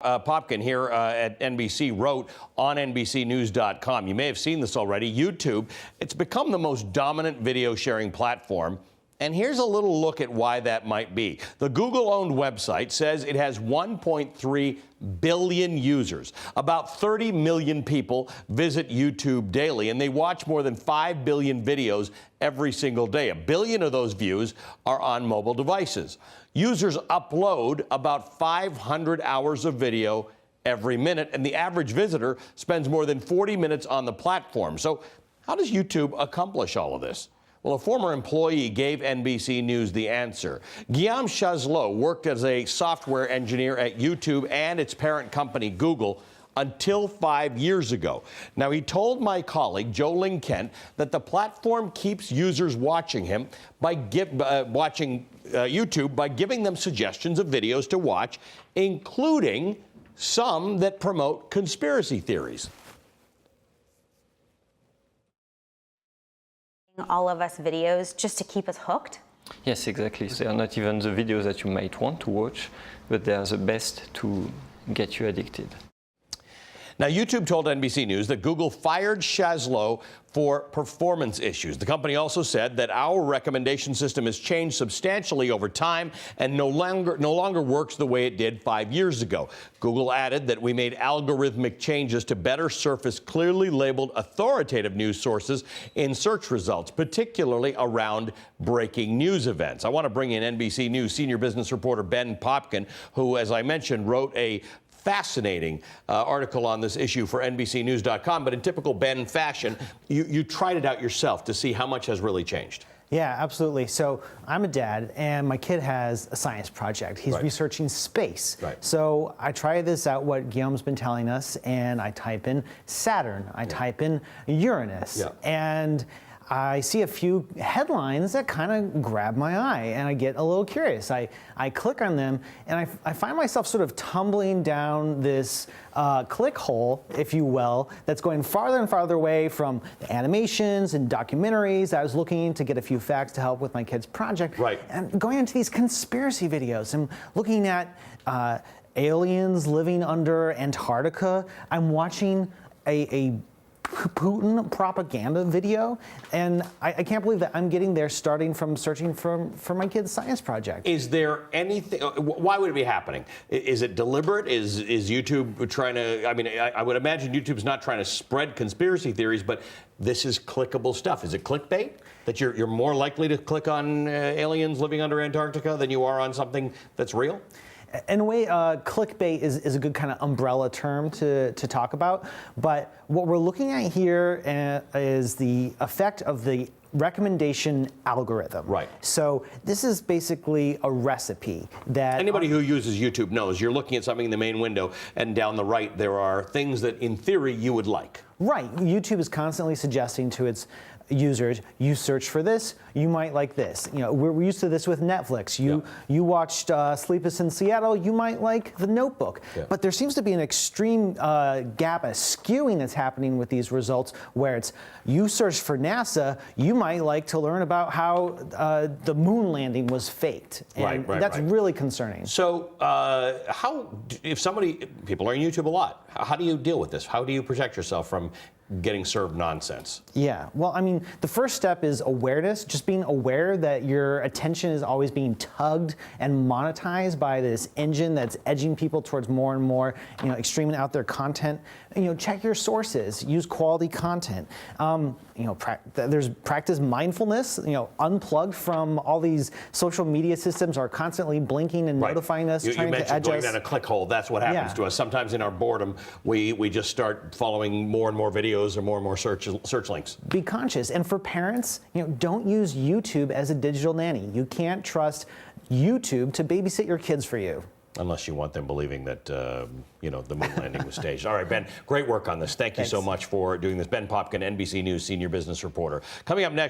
Popken here at NBC wrote on NBCnews.com. You may have seen this already. YouTube, it's become the most dominant video sharing platform. And here's a little look at why that might be. The Google-owned website says it has 1.3 billion users. About 30 million people visit YouTube daily, and they watch more than 5 billion videos every single day. 1 billion of those views are on mobile devices. Users upload about 500 hours of video every minute, and the average visitor spends more than 40 minutes on the platform. So how does YouTube accomplish all of this? Well, a former employee gave NBC News the answer. Guillaume Chazlot worked as a software engineer at YouTube and its parent company, Google, until 5 years ago. Now, he told my colleague, Joe Ling Kent, that the platform keeps users watching him by YouTube by giving them suggestions of videos to watch, including some that promote conspiracy theories. All of us videos just to keep us hooked? Yes, exactly. They are not even the videos that you might want to watch, but they are the best to get you addicted. Now, YouTube told NBC News that Google fired Chazlot for performance issues. The company also said that our recommendation system has changed substantially over time and no longer works the way it did 5 years ago. Google added that we made algorithmic changes to better surface clearly labeled authoritative news sources in search results, particularly around breaking news events. I want to bring in NBC News senior business reporter Ben Popken, who, as I mentioned, wrote a fascinating article on this issue for NBCnews.com. But in typical Ben fashion, you tried it out yourself to see how much has really changed. Yeah, absolutely. So I'm a dad, and my kid has a science project. He's researching space. So I try this out, what Guillaume's been telling us, and I type in Saturn. I type in Uranus. And I see a few headlines that kind of grab my eye, and I get a little curious. I click on them, and I find myself sort of tumbling down this click hole, if you will, that's going farther and farther away from the animations and documentaries. I was looking to get a few facts to help with my kid's project. And going into these conspiracy videos and looking at aliens living under Antarctica. I'm watching a Putin propaganda video, and I can't believe that I'm getting there starting from searching for my kid's science project. Is there anything, why would it be happening? Is it deliberate? Is YouTube trying to, I mean, I would imagine YouTube's not trying to spread conspiracy theories, but this is clickable stuff. Is it clickbait? That you're more likely to click on aliens living under Antarctica than you are on something that's real? In a way, clickbait is a good kind of umbrella term to talk about. But what we're looking at here is the effect of the recommendation algorithm. So this is basically a recipe that anybody who uses YouTube knows. You're looking at something in the main window, and down the right there are things that in theory you would like. YouTube is constantly suggesting to its users, you search for this, you might like this. You know, we're used to this with Netflix. You watched Sleepless in Seattle, you might like The Notebook. But there seems to be an extreme gap, a skewing that's happening with these results, where it's you search for NASA, you might like to learn about how the moon landing was faked. And that's really concerning. So people are on YouTube a lot. How do you deal with this? How do you protect yourself from getting served nonsense? Yeah, well, I mean, the first step is awareness, just being aware that your attention is always being tugged and monetized by this engine that's edging people towards more and more, extreme and out there content. Check your sources, use quality content. There's practice mindfulness, unplugged from all these social media systems are constantly blinking and notifying us, trying to edge us. You mentioned going down a click hole. That's what happens to us. Sometimes in our boredom, we just start following more and more videos or more search links. Be conscious. And for parents, don't use YouTube as a digital nanny. You can't trust YouTube to babysit your kids for you. Unless you want them believing that, the moon landing was staged. All right, Ben, great work on this. Thanks. You so much for doing this. Ben Popken, NBC News senior business reporter. Coming up next.